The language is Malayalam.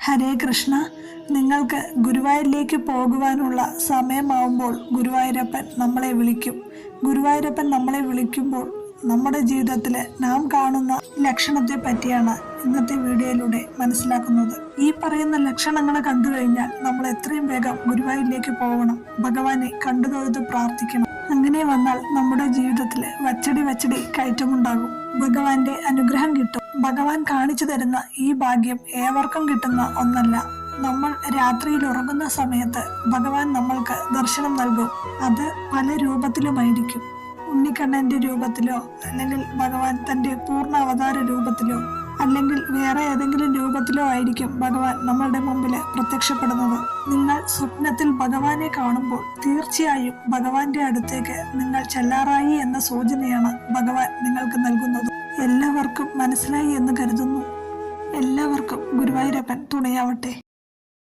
ഹരേ കൃഷ്ണ. നിങ്ങൾക്ക് ഗുരുവായൂരിലേക്ക് പോകുവാനുള്ള സമയമാവുമ്പോൾ ഗുരുവായൂരപ്പൻ നമ്മളെ വിളിക്കും. ഗുരുവായൂരപ്പൻ നമ്മളെ വിളിക്കുമ്പോൾ നമ്മുടെ ജീവിതത്തിൽ നാം കാണുന്ന ലക്ഷണത്തെ പറ്റിയാണ് ഇന്നത്തെ വീഡിയോയിലൂടെ മനസ്സിലാക്കുന്നത്. ഈ പറയുന്ന ലക്ഷണങ്ങൾ കണ്ടു കഴിഞ്ഞാൽ നമ്മൾ എത്രയും വേഗം ഗുരുവായൂരിലേക്ക് പോകണം, ഭഗവാനെ കണ്ടു തൊഴുത് പ്രാർത്ഥിക്കണം. അങ്ങനെ വന്നാൽ നമ്മുടെ ജീവിതത്തിൽ വച്ചടി കയറ്റമുണ്ടാകും, ഭഗവാന്റെ അനുഗ്രഹം കിട്ടും. ഭഗവാൻ കാണിച്ചു തരുന്ന ഈ ഭാഗ്യം ഏവർക്കും കിട്ടുന്ന ഒന്നല്ല. നമ്മൾ രാത്രിയിൽ ഉറങ്ങുന്ന സമയത്ത് ഭഗവാൻ നമ്മൾക്ക് ദർശനം നൽകും. അത് പല രൂപത്തിലുമായിരിക്കും. ഉണ്ണിക്കണ്ണന്റെ രൂപത്തിലോ, അല്ലെങ്കിൽ ഭഗവാൻ തന്റെ പൂർണ്ണ അവതാര രൂപത്തിലോ, അല്ലെങ്കിൽ വേറെ ഏതെങ്കിലും രൂപത്തിലോ ആയിരിക്കും ഭഗവാൻ നമ്മളുടെ മുമ്പിൽ പ്രത്യക്ഷപ്പെടുന്നത്. നിങ്ങൾ സ്വപ്നത്തിൽ ഭഗവാനെ കാണുമ്പോൾ തീർച്ചയായും ഭഗവാന്റെ അടുത്തേക്ക് നിങ്ങൾ ചെല്ലാറായി എന്ന സൂചനയാണ് ഭഗവാൻ നിങ്ങൾക്ക് നൽകുന്നത്. എല്ലാവർക്കും മനസ്സിലായി എന്ന് കരുതുന്നു. എല്ലാവർക്കും ഗുരുവായൂരപ്പൻ തുണയാവട്ടെ.